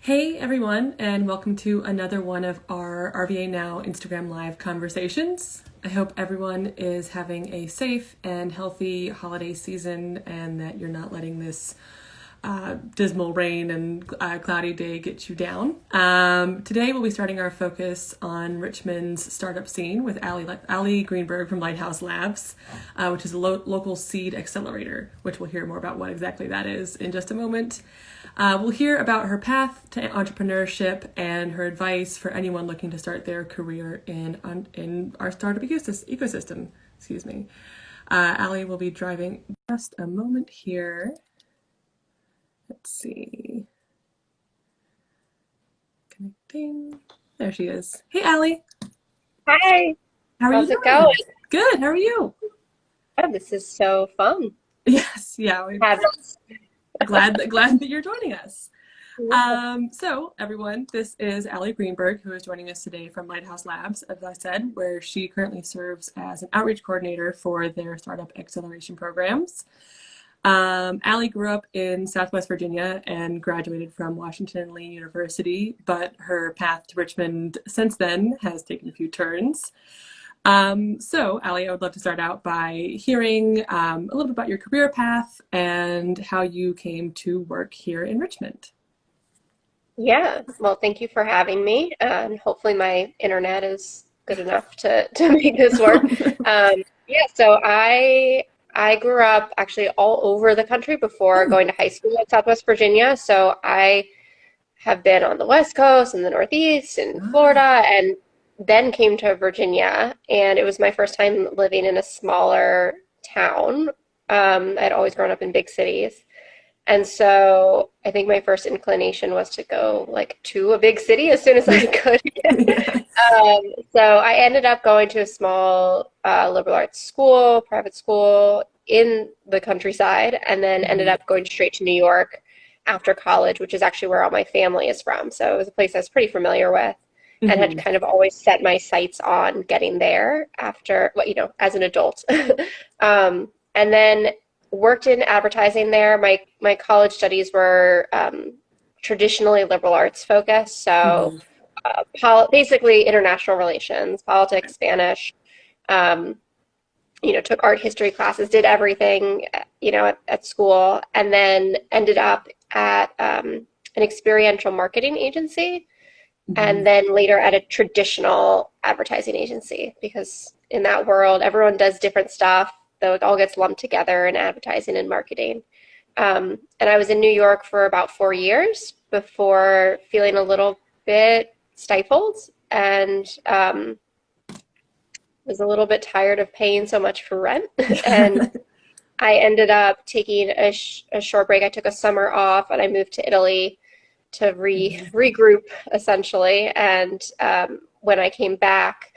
Hey everyone, and welcome to another one of our RVA Now Instagram Live conversations. I hope everyone is having a safe and healthy holiday season and that you're not letting this dismal rain and cloudy day get you down. Today we'll be starting our focus on Richmond's startup scene with Ali Greenberg from Lighthouse Labs, which is a local seed accelerator, which we'll hear more about what exactly that is in just a moment. We'll hear about her path to entrepreneurship and her advice for anyone looking to start their career in our startup ecosystem. Excuse me. Ali will be driving. Just a moment here. Let's see. Connecting. There she is. Hey, Ali. Hi, How are you how's it doing? going? Good. How are you? Oh, this is so fun. Yes. Yeah. We're Have glad that you're joining us. Yeah. So everyone, this is Ali Greenberg, who is joining us today from Lighthouse Labs, as I said, where she currently serves as an outreach coordinator for their startup acceleration programs. Ali grew up in Southwest Virginia and graduated from Washington and Lee University, but her path to Richmond since then has taken a few turns. So, Ali, I would love to start out by hearing a little bit about your career path and how you came to work here in Richmond. Yeah, well, thank you for having me. And hopefully my internet is good enough to make this work. Yeah, so I grew up actually all over the country before Hmm. going to high school in Southwest Virginia. So I have been on the West Coast and the Northeast and Florida, Ah, and then came to Virginia. And it was my first time living in a smaller town. I'd always grown up in big cities. And so I think my first inclination was to go like to a big city as soon as I could. yeah. So I ended up going to a small liberal arts school, private school in the countryside, and then ended Mhm. up going straight to New York after college, which is actually where all my family is from. So it was a place I was pretty familiar with and had Mhm. kind of always set my sights on getting there after, well, as an adult. And then worked in advertising there. My college studies were traditionally liberal arts focused, so Mhm. basically international relations, politics, Spanish. Um, took art history classes, did everything, at school, and then ended up at an experiential marketing agency, Mhm. and then later at a traditional advertising agency, because in that world, everyone does different stuff, though it all gets lumped together in advertising and marketing. And I was in New York for about 4 years before feeling a little bit stifled and was a little bit tired of paying so much for rent. And I ended up taking a short break. I took a summer off and I moved to Italy to Mhm. regroup essentially. And when I came back,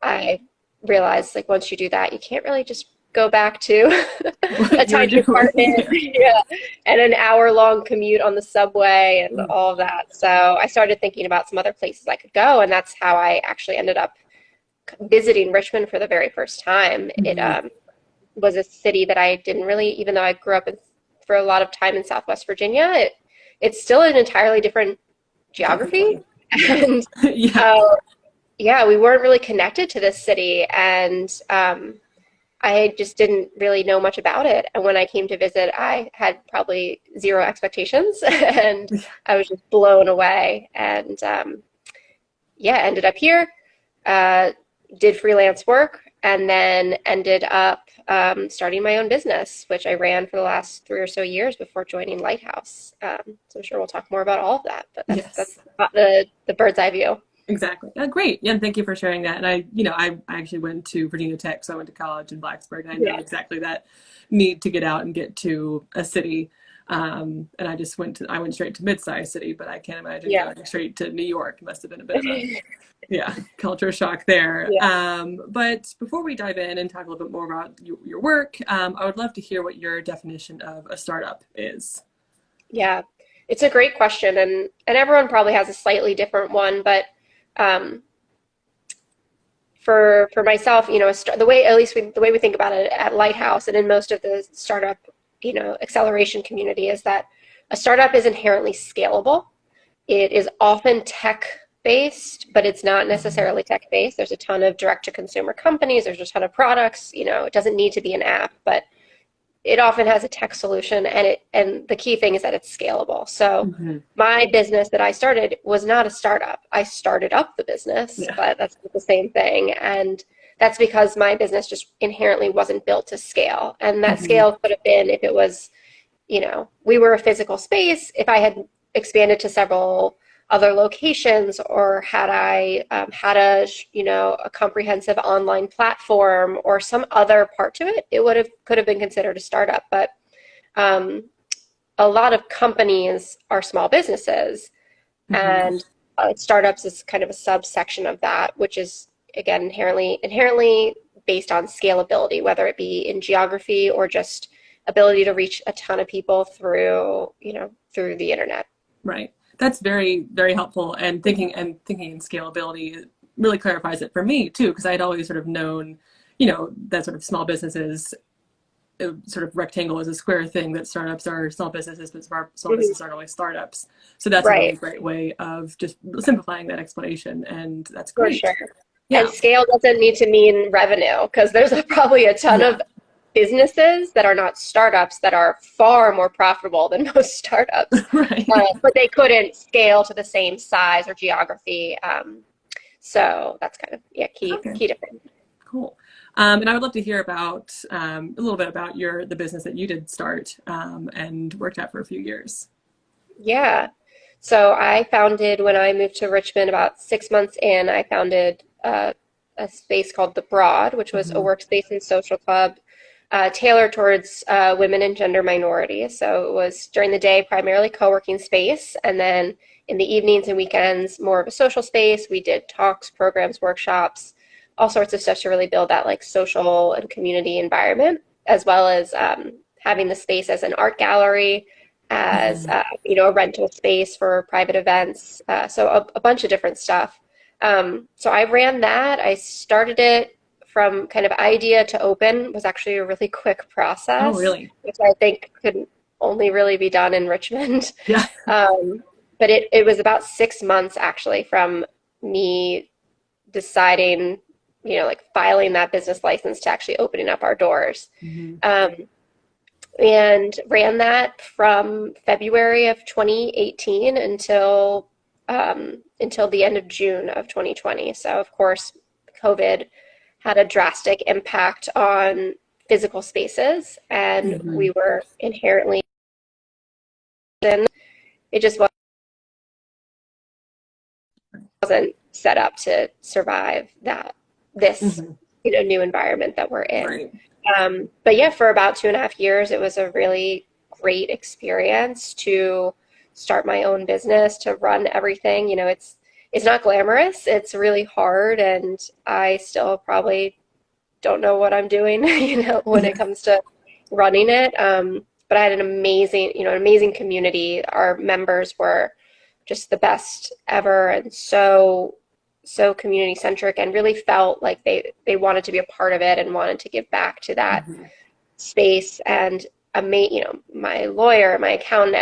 I realized like once you do that, you can't really just go back to a What you were tiny doing. apartment, Yeah. yeah, and an hour-long commute on the subway and Mm. all of that. So I started thinking about some other places I could go, and that's how I actually ended up visiting Richmond for the very first time. It Mhm. was a city that I didn't really, even though I grew up for a lot of time in Southwest Virginia, it's still an entirely different geography. Definitely. Yeah. And Yeah. uh, yeah, we weren't really connected to this city. And I just didn't really know much about it. And when I came to visit, I had probably zero expectations and I was just blown away. And yeah, ended up here, uh, did freelance work, and then ended up starting my own business, which I ran for the last 3 or so years before joining Lighthouse. So I'm sure we'll talk more about all of that, but that's Yes. about the bird's eye view. Exactly. Great. Yeah, and thank you for sharing that. And I actually went to Virginia Tech, so I went to college in Blacksburg, and I know Yeah. exactly that need to get out and get to a city. And I went straight to mid-sized city, but I can't imagine Yeah. going straight to New York. It must have been a bit of a, yeah, culture shock there. Yeah. But before we dive in and talk a little bit more about your work, I would love to hear what your definition of a startup is. Yeah. It's a great question, and everyone probably has a slightly different one, but um, for myself, the way at least the way we think about it at Lighthouse and in most of the startup, acceleration community is that a startup is inherently scalable. It is often tech-based, but it's not necessarily tech-based. There's a ton of direct-to-consumer companies. There's a ton of products. It doesn't need to be an app, but it often has a tech solution, and the key thing is that it's scalable. So my business that I started was not a startup. I started up the business, but that's not the same thing. And that's because my business just inherently wasn't built to scale. And that scale could have been if it was, we were a physical space, if I had expanded to several other locations, or had I had a comprehensive online platform or some other part to it, it could have been considered a startup. But a lot of companies are small businesses, and startups is kind of a subsection of that, which is again inherently based on scalability, whether it be in geography or just ability to reach a ton of people through the internet. Right. That's very, very helpful. And thinking in scalability really clarifies it for me too, because I had always sort of known, that sort of small businesses, sort of rectangle is a square thing, that startups are small businesses, but small businesses aren't always startups. So that's a really great way of just simplifying that explanation, and that's great. For sure. Yeah. And scale doesn't need to mean revenue, because there's probably a ton of businesses that are not startups that are far more profitable than most startups, but they couldn't scale to the same size or geography. So that's kind of key difference. Cool. And I would love to hear about a little bit about the business that you did start and worked at for a few years. Yeah. So I founded, when I moved to Richmond about 6 months in, I founded a space called The Broad, which was a workspace and social club tailored towards women and gender minorities. So it was during the day primarily co-working space, and then in the evenings and weekends more of a social space. We did talks, programs, workshops, all sorts of stuff to really build that like social and community environment, as well as having the space as an art gallery, as a rental space for private events. So a bunch of different stuff. So I ran that. I started it from kind of idea to open. Was actually a really quick process. Oh, really? Which I think could only really be done in Richmond. Yeah. But it was about 6 months actually from me deciding, like filing that business license to actually opening up our doors. And ran that from February of 2018 until the end of June of 2020. So of course, COVID had a drastic impact on physical spaces, and we were inherently in. It just wasn't set up to survive this new environment that we're in. Right. But yeah, for about 2.5 years, it was a really great experience to start my own business, to run everything. It's not glamorous. It's really hard, and I still probably don't know what I'm doing, when it comes to running it. But I had an amazing community. Our members were just the best ever, and so community centric, and really felt like they wanted to be a part of it and wanted to give back to that space. And my lawyer, my accountant,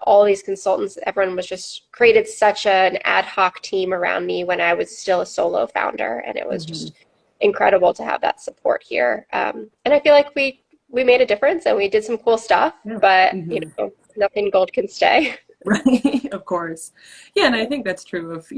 all these consultants, everyone was just created such an ad hoc team around me when I was still a solo founder, and it was just incredible to have that support here. And I feel like we made a difference, and we did some cool stuff, but nothing gold can stay. Right, of course. Yeah, and I think that's true of,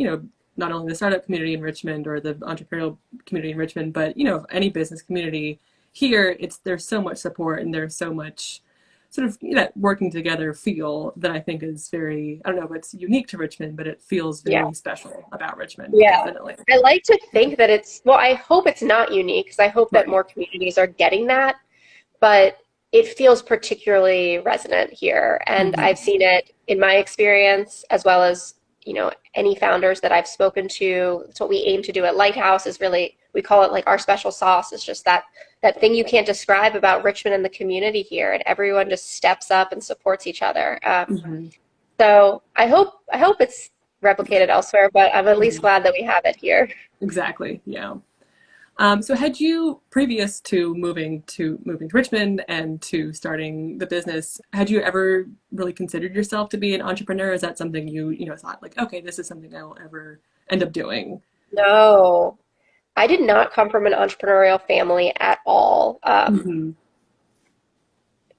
not only the startup community in Richmond or the entrepreneurial community in Richmond, but, any business community here. There's so much support, and there's so much sort of working together feel that I think is very, I don't know if it's unique to Richmond, but it feels very special about Richmond. Yeah, definitely. I like to think that I hope it's not unique, because I hope that more communities are getting that, but it feels particularly resonant here. And I've seen it in my experience, as well as, any founders that I've spoken to. It's what we aim to do at Lighthouse, is really, we call it like our special sauce. It's just that thing you can't describe about Richmond and the community here, and everyone just steps up and supports each other. So I hope it's replicated elsewhere, but I'm at least glad that we have it here. Exactly. Yeah. So had you, previous to moving to Richmond and to starting the business, had you ever really considered yourself to be an entrepreneur? Is that something you thought like, okay, this is something I will ever end up doing? No, I did not come from an entrepreneurial family at all. Hmm.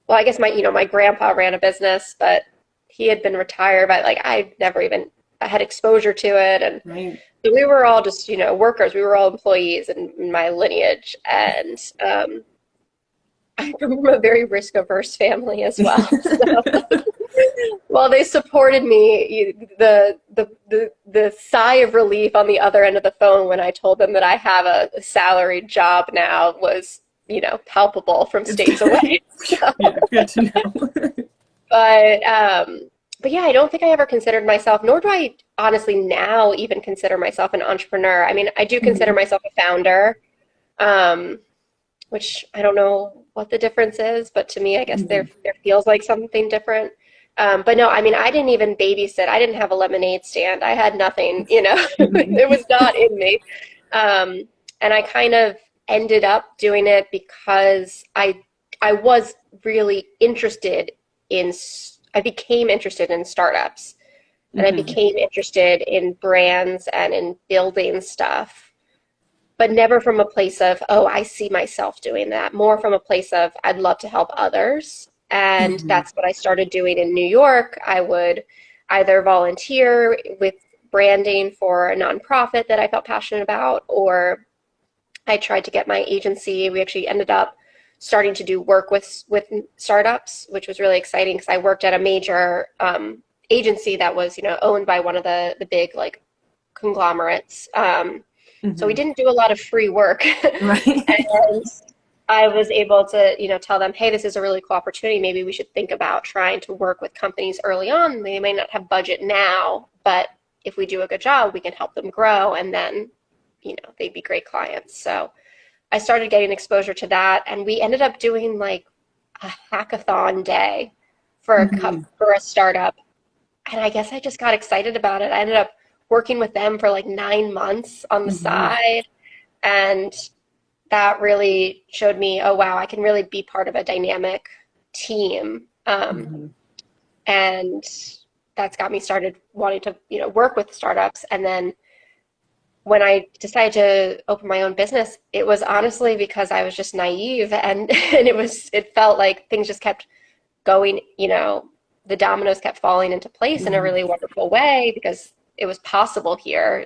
Well, I guess my grandpa ran a business, but he had been retired, but like I never even had exposure to it. And Right. so we were all just, workers. We were all employees in my lineage. And I come from a very risk averse family as well. So while they supported me, the sigh of relief on the other end of the phone when I told them that I have a salaried job now was, palpable from It's states good. away. So, Yeah, good to know. but but yeah, I don't think I ever considered myself, nor do I honestly now even consider myself an entrepreneur. I mean, I do consider Hmm. myself a founder, um, which I don't know what the difference is, but to me, I guess Hmm. there feels like something different. But no, I mean, I didn't even babysit. I didn't have a lemonade stand. I had nothing, Hmm. it was not in me. Um, and I kind of ended up doing it because I was really interested in, I became interested in startups and I Hmm. became interested in brands and in building stuff, but never from a place of, oh, I see myself doing that. More from a place of, I'd love to help others. And Hmm. that's what I started doing in New York. I would either volunteer with branding for a nonprofit that I felt passionate about, or I tried to get my agency. We actually ended up starting to do work with startups, which was really exciting because I worked at a major agency that was owned by one of the big like conglomerates. So we Hmm. didn't do a lot of free work. Right. And I was able to, tell them, hey, this is a really cool opportunity. Maybe we should think about trying to work with companies early on. They may not have budget now, but if we do a good job, we can help them grow and then, they'd be great clients. So I started getting exposure to that, and we ended up doing like a hackathon day for Hmm. for a startup, and I guess I just got excited about it. I ended up working with them for like 9 months on the Hmm. side, and that really showed me, oh wow, I can really be part of a dynamic team, Hmm. and that's got me started wanting to work with startups. And then when I decided to open my own business, it was honestly because I was just naive, and and it felt like things just kept going, the dominoes kept falling into place in a Hmm. really wonderful way because it was possible here.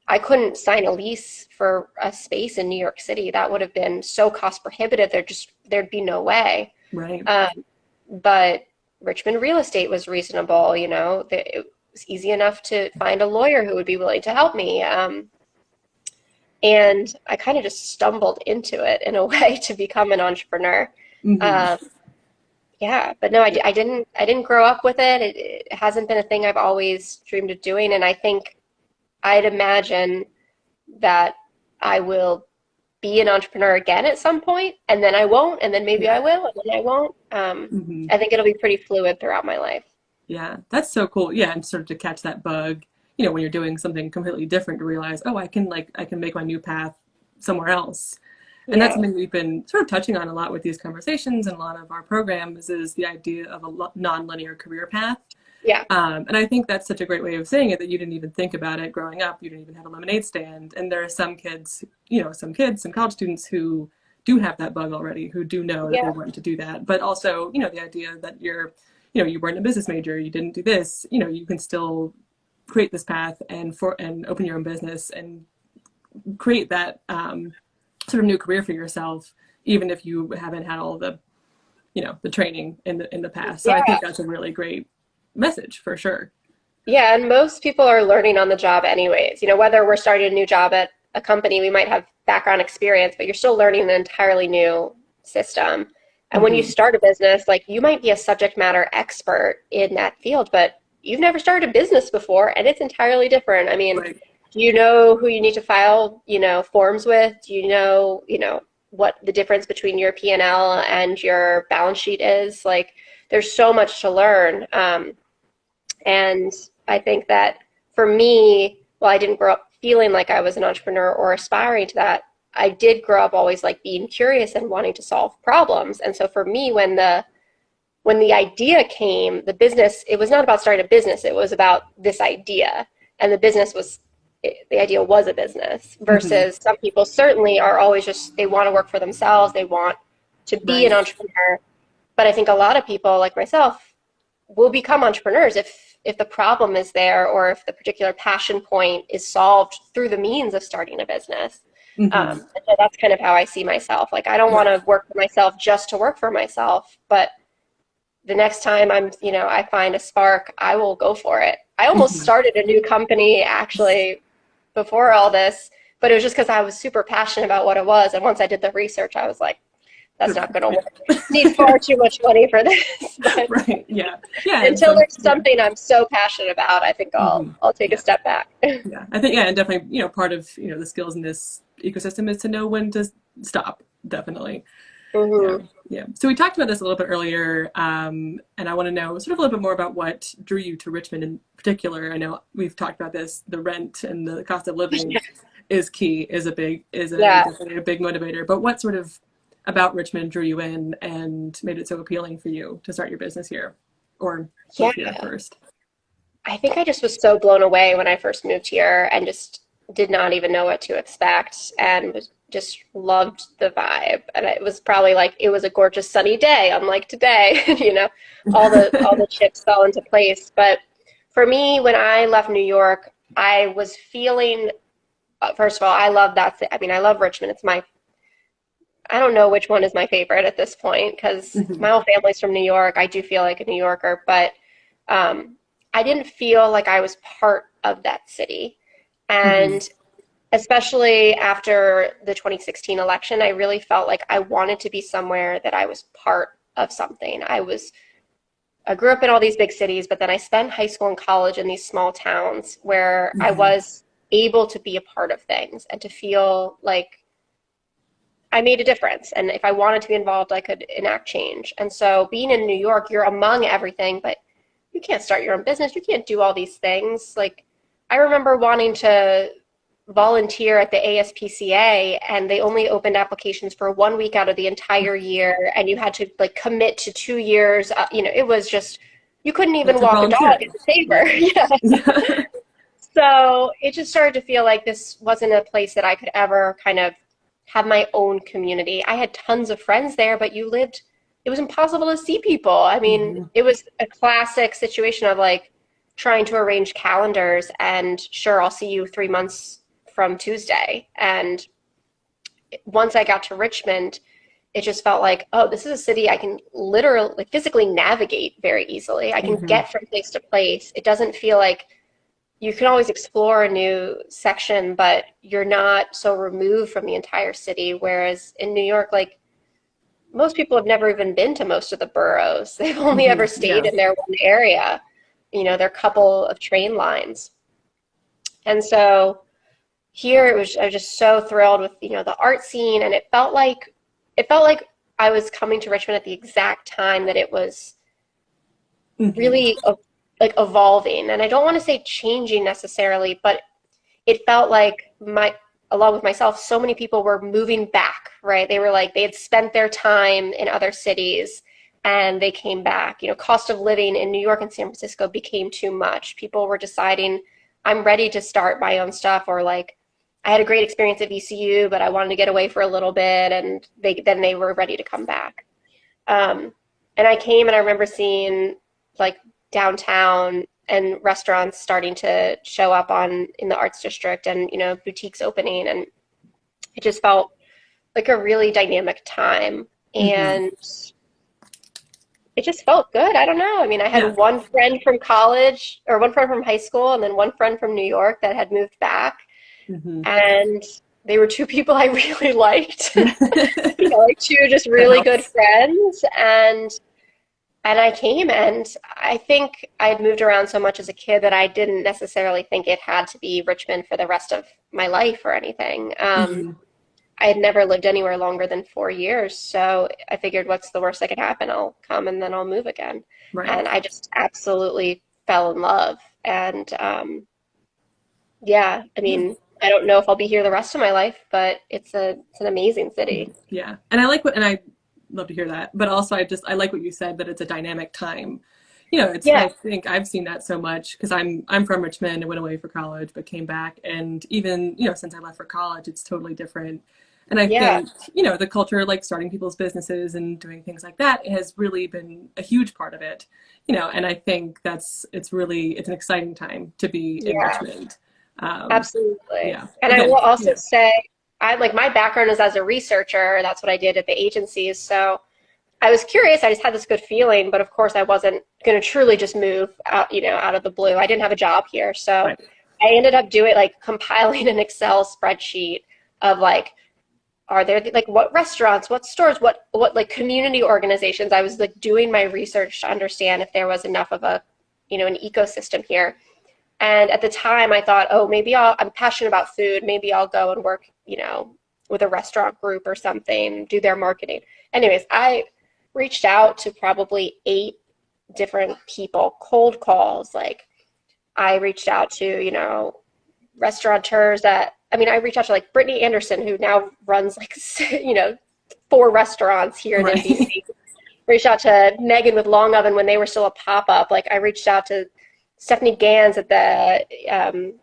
I couldn't sign a lease for a space in New York City. That would have been so cost prohibitive. There'd be no way. Right. Um, but Richmond real estate was reasonable. It was easy enough to find a lawyer who would be willing to help me. And I kind of just stumbled into it in a way to become an entrepreneur. Hmm. Um, yeah, but no, I didn't grow up with it. It hasn't been a thing I've always dreamed of doing, and I think I'd imagine that I will be an entrepreneur again at some point, and then I won't, and then maybe I Yeah. will, and then I won't. Hmm. I think it'll be pretty fluid throughout my life. Yeah, that's so cool. Yeah, and sort of to catch that bug, when you're doing something completely different, to realize, oh, I can make my new path somewhere else. And that's Yeah, something we've been sort of touching on a lot with these conversations and a lot of our programs is the idea of a non-linear career path. yeah, And I think that's such a great way of saying it that you didn't even think about it growing up. You didn't even have a lemonade stand. And there are some college students who do have that bug already, who do know that they yeah, want to do that. But also, the idea that you weren't a business major, you didn't do this, you can still create this path and open your own business and create that sort of new career for yourself, even if you haven't had all the training in the past. So I yeah. think that's a really great message for sure. Yeah, and most people are learning on the job anyways. Whether we're starting a new job at a company, we might have background experience, but you're still learning an entirely new system. And when you Hmm. start a business, like you might be a subject matter expert in that field, but you've never started a business before, and it's entirely different. I mean, Right. do you know who you need to file, forms with? Do you know, what the difference between your P&L and your balance sheet is? Like, there's so much to learn. And I think that for me, while I didn't grow up feeling like I was an entrepreneur or aspiring to that, I did grow up always like being curious and wanting to solve problems. And so for me, when the idea came, the business, it was not about starting a business. It was about this idea. And the idea was a business versus some people certainly are always they want to work for themselves. They want to be an entrepreneur. But I think a lot of people like myself will become entrepreneurs if the problem is there or if the particular passion point is solved through the means of starting a business. And so that's kind of how I see myself. Like, I don't want to work for myself just to work for myself, but the next time I find a spark, I will go for it. I almost started a new company actually before all this, but it was just because I was super passionate about what it was. And once I did the research, I was like, that's not going to work. Need far too much money for this. But until there's something I'm so passionate about, I think I'll take a step back. I think, and definitely, part of, the skills in this ecosystem is to know when to stop. Definitely. Yeah. So we talked about this a little bit earlier, and I want to know sort of a little bit more about what drew you to Richmond in particular. I know we've talked about this, the rent and the cost of living is key, definitely a big motivator. But what sort of about Richmond drew you in and made it so appealing for you to start your business here or live here first? I think I just was so blown away when I first moved here and just did not even know what to expect and just loved the vibe. And it was probably like it was a gorgeous sunny day, unlike today. All the chips fell into place. But for me, when I left New York, I was feeling, first of all, I love I love Richmond. I don't know which one is my favorite at this point because my whole family's from New York. I do feel like a New Yorker, but I didn't feel like I was part of that city. And especially after the 2016 election, I really felt like I wanted to be somewhere that I was part of something. I grew up in all these big cities, but then I spent high school and college in these small towns where I was able to be a part of things and to feel like I made a difference. And if I wanted to be involved, I could enact change. And so being in New York, you're among everything, but you can't start your own business. You can't do all these things. Like, I remember wanting to volunteer at the ASPCA, and they only opened applications for 1 week out of the entire year, and you had to like commit to 2 years. It was just, you couldn't even walk a dog in the paper. So it just started to feel like this wasn't a place that I could ever kind of have my own community. I had tons of friends there, but it was impossible to see people. I mean, it was a classic situation of like trying to arrange calendars and sure, I'll see you 3 months from Tuesday. And once I got to Richmond, it just felt like, oh, this is a city I can literally, like, physically navigate very easily. I can get from place to place. It doesn't feel like you can always explore a new section, but you're not so removed from the entire city. Whereas in New York, like, most people have never even been to most of the boroughs. They've only ever stayed in their one area, their couple of train lines. And so here I was just so thrilled with, the art scene. And it felt like I was coming to Richmond at the exact time that it was really like evolving. And I don't want to say changing necessarily, but it felt like along with myself, so many people were moving back, right? They were like, they had spent their time in other cities and they came back. Cost of living in New York and San Francisco became too much. People were deciding, I'm ready to start my own stuff, or like, I had a great experience at VCU, but I wanted to get away for a little bit, and then they were ready to come back. And I came and I remember seeing like downtown and restaurants starting to show up in the arts district, and boutiques opening, and it just felt like a really dynamic time. And it just felt good. I don't know. I mean, I had one friend from college, or one friend from high school, and then one friend from New York that had moved back. And they were two people I really liked. Like two just really good friends. And I came, and I think I had moved around so much as a kid that I didn't necessarily think it had to be Richmond for the rest of my life or anything. I had never lived anywhere longer than 4 years. So I figured, what's the worst that could happen? I'll come and then I'll move again. Right. And I just absolutely fell in love. And I mean, I don't know if I'll be here the rest of my life, but it's an amazing city. Yeah. And I love to hear that. But also I like what you said, that it's a dynamic time. I Yeah, think I've seen that so much because I'm from Richmond and went away for college, but came back. And even, since I left for college, it's totally different. And I yeah, think, the culture, like starting people's businesses and doing things like that, has really been a huge part of it. And I think it's an exciting time to be in yeah. Richmond. Um, Absolutely. yeah. And I Again, will also say, I like my background is as a researcher. That's what I did at the agencies. So I was curious. I just had this good feeling, but of course I wasn't going to truly just move out, out of the blue. I didn't have a job here. So right. I ended up doing like compiling an Excel spreadsheet of like, are there like what restaurants, what stores, what like community organizations. I was like doing my research to understand if there was enough of a, an ecosystem here. And at the time, I thought, oh, I'm passionate about food. Maybe I'll go and work, with a restaurant group or something, do their marketing. Anyways, I reached out to probably 8 different people, cold calls. Like I reached out to, restaurateurs I reached out to like Brittany Anderson, who now runs like, 4 restaurants here in Right. NBC. Reached out to Megan with Long Oven when they were still a pop-up. Like I reached out to Stephanie Gans at the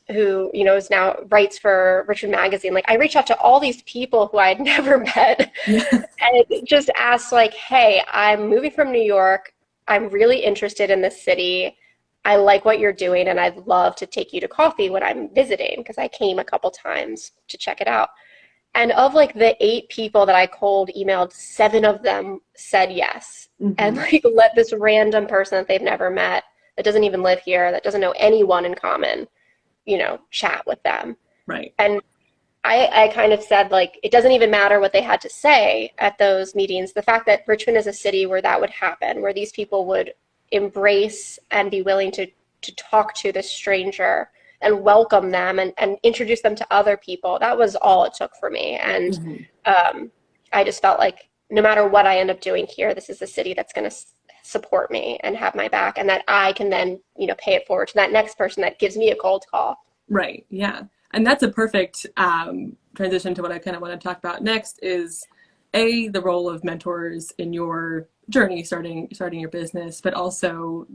who is now writes for Richmond Magazine. Like I reached out to all these people who I had never met, Yeah. and just asked like, "Hey, I'm moving from New York. I'm really interested in this city. I like what you're doing, and I'd love to take you to coffee when I'm visiting because I came a couple times to check it out." And of like the 8 people that I cold emailed, 7 of them said yes, and Hmm. like let this random person that they've never met, that doesn't even live here, that doesn't know anyone in common, chat with them. Right. And I kind of said, like, it doesn't even matter what they had to say at those meetings. The fact that Richmond is a city where that would happen, where these people would embrace and be willing to talk to this stranger and welcome them and introduce them to other people, that was all it took for me. And Hmm. um, I just felt like no matter what I end up doing here, this is a city that's going to support me and have my back, and that I can then, pay it forward to that next person that gives me a cold call. Right. Yeah. And that's a perfect transition to what I kind of want to talk about next is the role of mentors in your journey starting your business, but also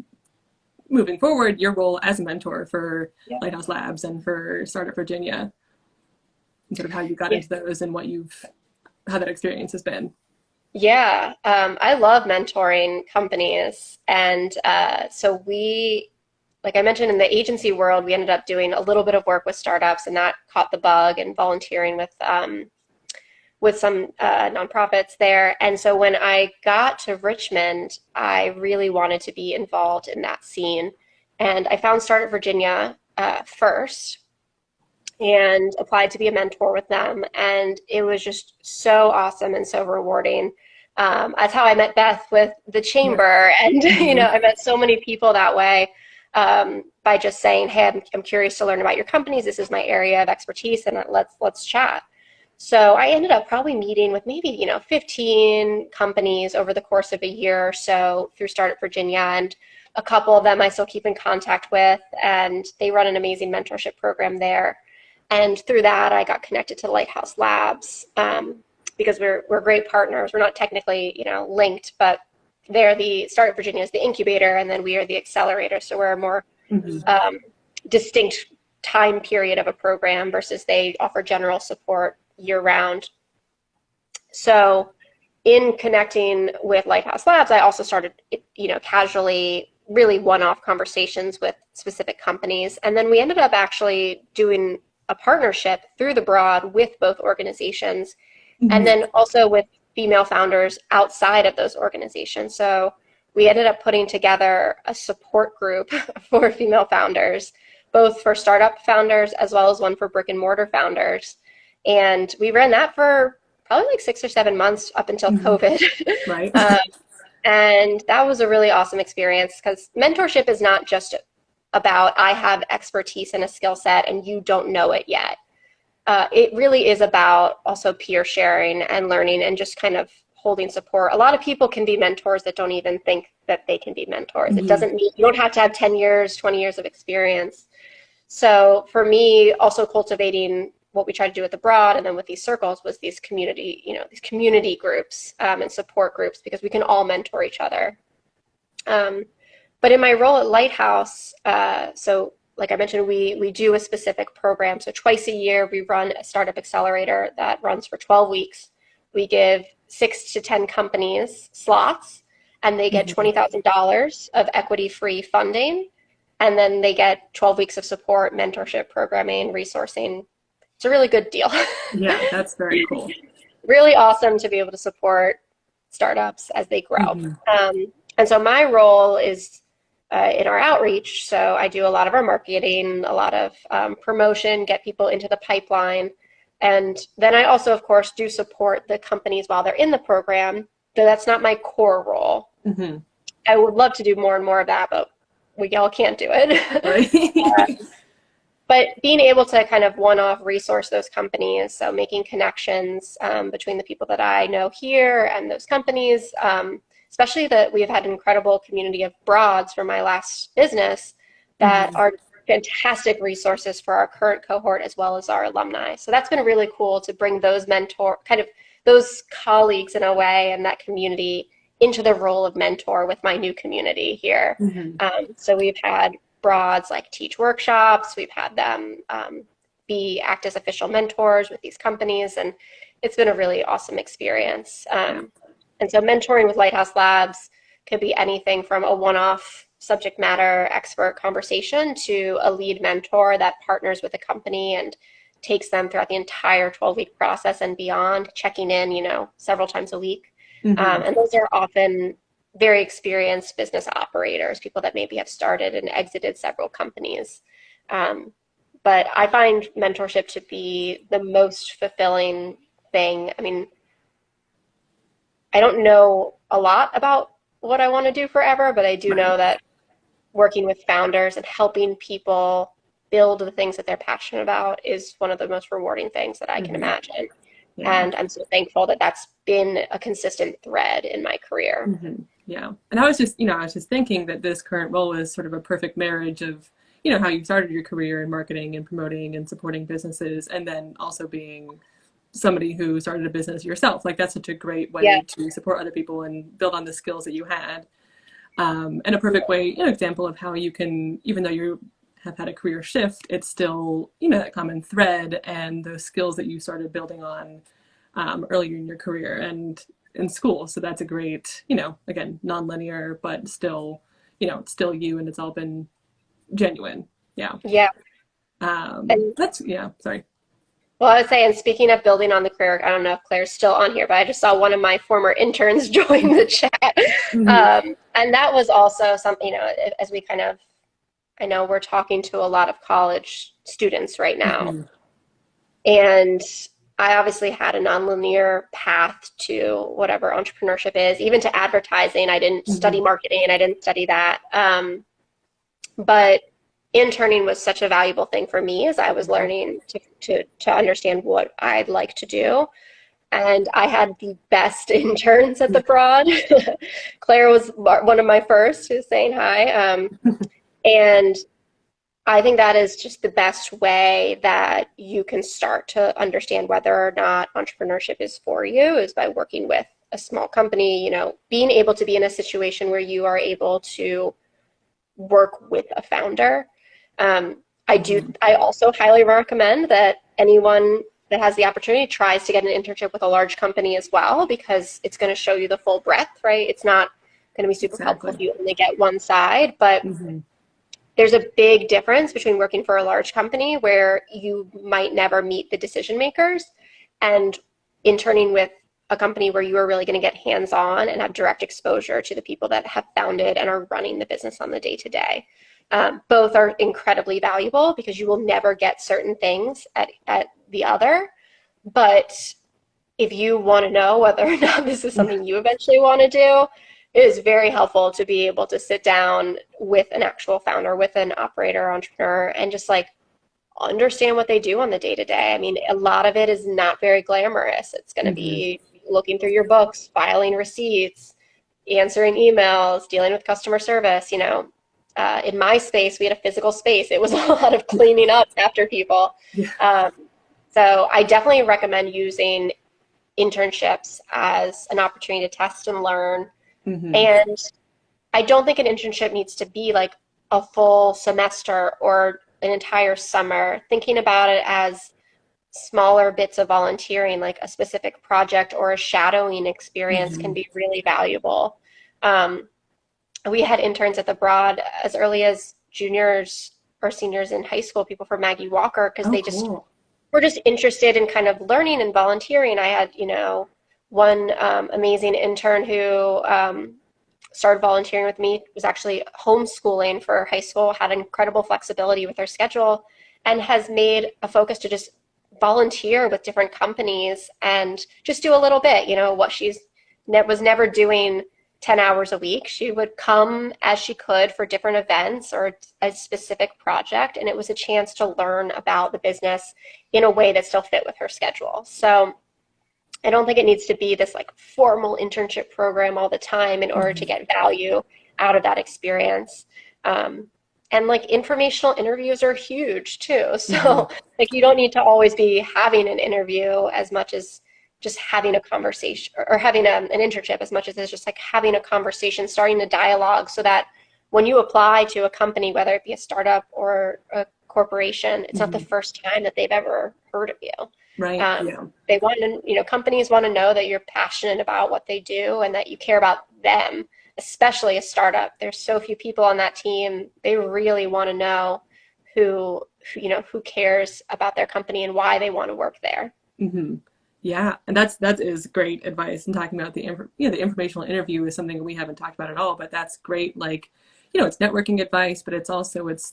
moving forward, your role as a mentor for Yeah. Lighthouse Labs and for Startup Virginia, and sort of how you got Yeah. into those and how that experience has been. Yeah, I love mentoring companies. And so like I mentioned, in the agency world, we ended up doing a little bit of work with startups, and that caught the bug, and volunteering with some nonprofits there. And so when I got to Richmond, I really wanted to be involved in that scene. And I found Startup Virginia first and applied to be a mentor with them. And it was just so awesome and so rewarding. That's how I met Beth with the Yeah. chamber. And, Hmm. I met so many people that way, by just saying, hey, I'm curious to learn about your companies. This is my area of expertise, and let's chat. So I ended up probably meeting with maybe, 15 companies over the course of a year or so through Startup Virginia. And a couple of them I still keep in contact with, and they run an amazing mentorship program there. And through that, I got connected to Lighthouse Labs, because we're great partners. We're not technically, linked, but they're the Startup Virginia is the incubator, and then we are the accelerator. So we're a more Hmm. um, distinct time period of a program versus they offer general support year round. So in connecting with Lighthouse Labs, I also started, casually, really one-off conversations with specific companies. And then we ended up actually doing a partnership through the Broad with both organizations, and Hmm. then also with female founders outside of those organizations. So we ended up putting together a support group for female founders, both for startup founders as well as one for brick and mortar founders. And we ran that for probably like 6 or 7 months up until Hmm. COVID. Right. um, and that was a really awesome experience, because mentorship is not just about I have expertise and a skill set and you don't know it yet. It really is about also peer sharing and learning and just kind of holding support. A lot of people can be mentors that don't even think that they can be mentors. It Hmm. doesn't mean you don't have to have 10 years, 20 years of experience. So for me, also cultivating what we try to do with the broad and then with these circles was these community groups and support groups, because we can all mentor each other. But in my role at Lighthouse, so like I mentioned, we do a specific program. So twice a year, we run a startup accelerator that runs for 12 weeks. We give 6 to 10 companies slots, and they get $20,000 of equity-free funding. And then they get 12 weeks of support, mentorship, programming, resourcing. It's a really good deal. Yeah, that's very cool. Really awesome to be able to support startups as they grow. And so my role is in our outreach. So I do a lot of our marketing, a lot of promotion, get people into the pipeline. And then I also, of course, do support the companies while they're in the program, though that's not my core role. I would love to do more and more of that, but we all can't do it. Right. But being able to kind of one-off resource those companies, so making connections between the people that I know here and those companies, especially that we've had an incredible community of broads from my last business that are fantastic resources for our current cohort as well as our alumni. So that's been really cool to bring those those colleagues in a way and that community into the role of mentor with my new community here. So we've had broads like teach workshops, we've had them act as official mentors with these companies, and it's been a really awesome experience. And so mentoring with Lighthouse Labs could be anything from a one-off subject matter expert conversation to a lead mentor that partners with a company and takes them throughout the entire 12-week process and beyond, checking in, several times a week. And those are often very experienced business operators, people that maybe have started and exited several companies. But I find mentorship to be the most fulfilling thing. I mean, I don't know a lot about what I want to do forever, but I do know that working with founders and helping people build the things that they're passionate about is one of the most rewarding things that I can imagine. And I'm so thankful that that's been a consistent thread in my career. Yeah. And I was just thinking that this current role is sort of a perfect marriage of, how you started your career in marketing and promoting and supporting businesses, and then also being somebody who started a business yourself. Like, that's such a great way to support other people and build on the skills that you had. And a perfect way, example of how you can, even though you have had a career shift, it's still, that common thread and those skills that you started building on earlier in your career and in school. So that's a great, again, non-linear, but still, it's still you, and it's all been genuine. Yeah. Sorry. Well, I would say, and speaking of building on the career, I don't know if Claire's still on here, but I just saw one of my former interns join the chat. And that was also something, as we kind of, I know we're talking to a lot of college students right now. And I obviously had a nonlinear path to whatever entrepreneurship is, even to advertising. I didn't study marketing, and I didn't study that. But interning was such a valuable thing for me as I was learning to understand what I'd like to do. And I had the best interns at the Broad. Claire was one of my first, who's saying hi. And I think that is just the best way that you can start to understand whether or not entrepreneurship is for you, is by working with a small company, being able to be in a situation where you are able to work with a founder. I also highly recommend that anyone that has the opportunity tries to get an internship with a large company as well, because it's going to show you the full breadth, right? It's not going to be super helpful if you only get one side, but there's a big difference between working for a large company where you might never meet the decision makers and interning with a company where you are really going to get hands-on and have direct exposure to the people that have founded and are running the business on the day-to-day. Both are incredibly valuable because you will never get certain things at the other. But if you want to know whether or not this is something you eventually want to do, it is very helpful to be able to sit down with an actual founder, with an operator, entrepreneur, and just understand what they do on the day-to-day. I mean, a lot of it is not very glamorous. It's going to be looking through your books, filing receipts, answering emails, dealing with customer service, in my space, we had a physical space. It was a lot of cleaning up after people. Yeah. So I definitely recommend using internships as an opportunity to test and learn. Mm-hmm. And I don't think an internship needs to be like a full semester or an entire summer. Thinking about it as smaller bits of volunteering, like a specific project or a shadowing experience, Mm-hmm. can be really valuable. We had interns at the Broad as early as juniors or seniors in high school, people from Maggie Walker, because Oh, they just cool. were just interested in kind of learning and volunteering. I had, one amazing intern who started volunteering with me, was actually homeschooling for high school, had incredible flexibility with her schedule, and has made a focus to just volunteer with different companies and just do a little bit, what she's was never doing 10 hours a week. She would come as she could for different events or a specific project, and it was a chance to learn about the business in a way that still fit with her schedule. So I don't think it needs to be this like formal internship program all the time in order to get value out of that experience. And like informational interviews are huge too. So like you don't need to always be having an interview as much as just having a conversation, or having an internship as much as it's just like having a conversation, starting a dialogue, so that when you apply to a company, whether it be a startup or a corporation, it's not the first time that they've ever heard of you. Right. Yeah. They want to, companies want to know that you're passionate about what they do and that you care about them, especially a startup. There's so few people on that team. They really want to know who cares about their company and why they want to work there. Mm-hmm. Yeah, and that is great advice. And talking about the informational interview is something we haven't talked about at all, but that's great. Like, it's networking advice, but it's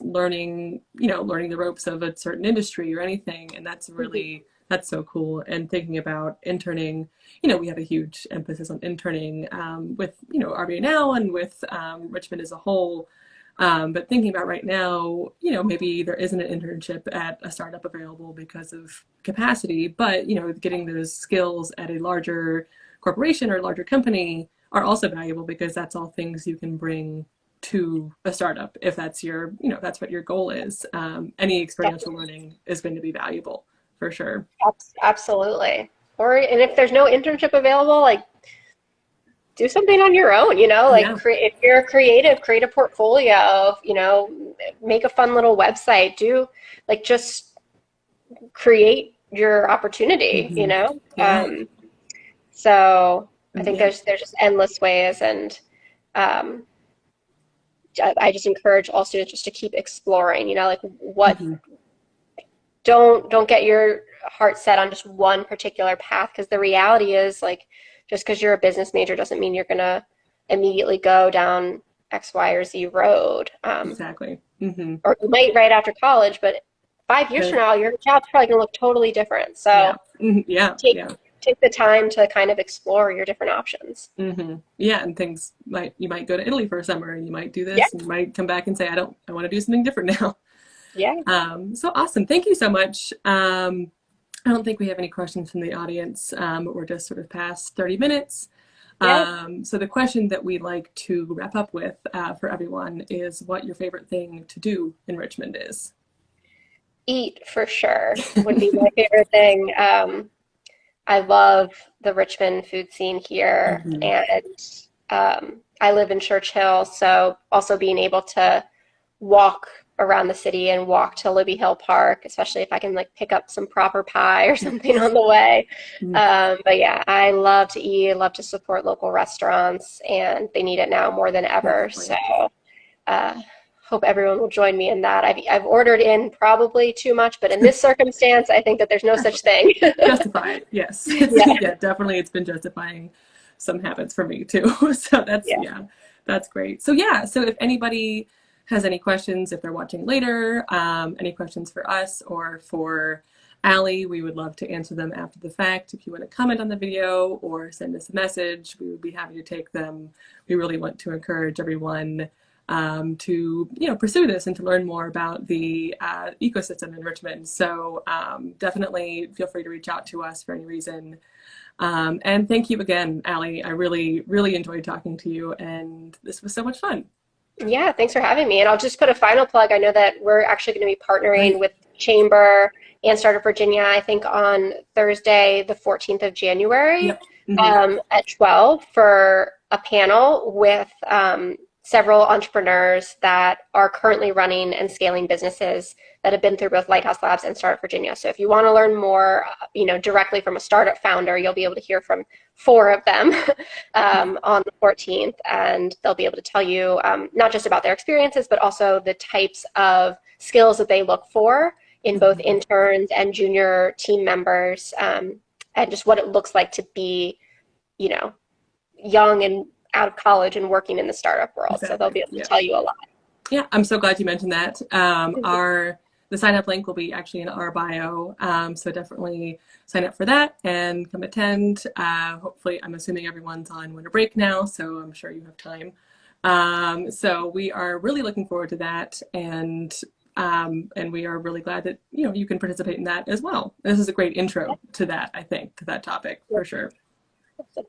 learning, learning the ropes of a certain industry or anything, and that's really that's so cool. And thinking about interning, we have a huge emphasis on interning with RBA Now and with Richmond as a whole. But thinking about right now, maybe there isn't an internship at a startup available because of capacity, but, getting those skills at a larger corporation or a larger company are also valuable, because that's all things you can bring to a startup. If that's that's what your goal is. Any experiential learning is going to be valuable for sure. Absolutely. And if there's no internship available, like, do something on your own, if you're creative, create a portfolio, make a fun little website, just create your opportunity, Yeah. So I think there's just endless ways. And I just encourage all students just to keep exploring, what, don't get your heart set on just one particular path, because the reality is, like, just because you're a business major doesn't mean you're going to immediately go down X, Y, or Z road. Exactly. Or you might right after college, but 5 years from now, your job's probably going to look totally different. So take the time to kind of explore your different options. Yeah, and things you might go to Italy for a summer, and you might do this, and you might come back and say, I want to do something different now. Yeah. So awesome. Thank you so much. I don't think we have any questions from the audience, but we're just sort of past 30 minutes. So the question that we like to wrap up with for everyone is what your favorite thing to do in Richmond is. Eat, for sure, would be my favorite thing. I love the Richmond food scene here, and I live in Churchill, so also being able to walk around the city and walk to Libby Hill Park, especially if I can like pick up some proper pie or something on the way. But yeah, I love to eat, love to support local restaurants, and they need it now more than ever. So hope everyone will join me in that. I've ordered in probably too much, but in this circumstance, I think that there's no such thing. Justified, yes. Yeah, definitely. It's been justifying some habits for me too. So that's great. So so if anybody has any questions, if they're watching later, any questions for us or for Ali, we would love to answer them after the fact. If you want to comment on the video or send us a message, we would be happy to take them. We really want to encourage everyone to pursue this and to learn more about the ecosystem in Richmond. So definitely feel free to reach out to us for any reason. And thank you again, Ali. I really, really enjoyed talking to you, and this was so much fun. Yeah, thanks for having me. And I'll just put a final plug. I know that we're actually going to be partnering Right. with Chamber and Startup Virginia, I think on Thursday, the 14th of January, Yep. Hmm. at 12 for a panel with several entrepreneurs that are currently running and scaling businesses that have been through both Lighthouse Labs and Startup Virginia. So if you want to learn more, directly from a startup founder, you'll be able to hear from four of them on the 14th, and they'll be able to tell you not just about their experiences, but also the types of skills that they look for in both Hmm. interns and junior team members, and just what it looks like to be, you know, young and out of college and working in the startup world. So they'll Exactly. be able to Yeah. tell you a lot. Yeah, I'm so glad you mentioned that. The sign up link will be actually in our bio, so definitely sign up for that and come attend. Hopefully, I'm assuming everyone's on winter break now, so I'm sure you have time. So we are really looking forward to that, and we are really glad that you can participate in that as well. This is a great intro to that, I think, to that topic for sure.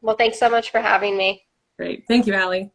Well, thanks so much for having me. Great, thank you, Allie.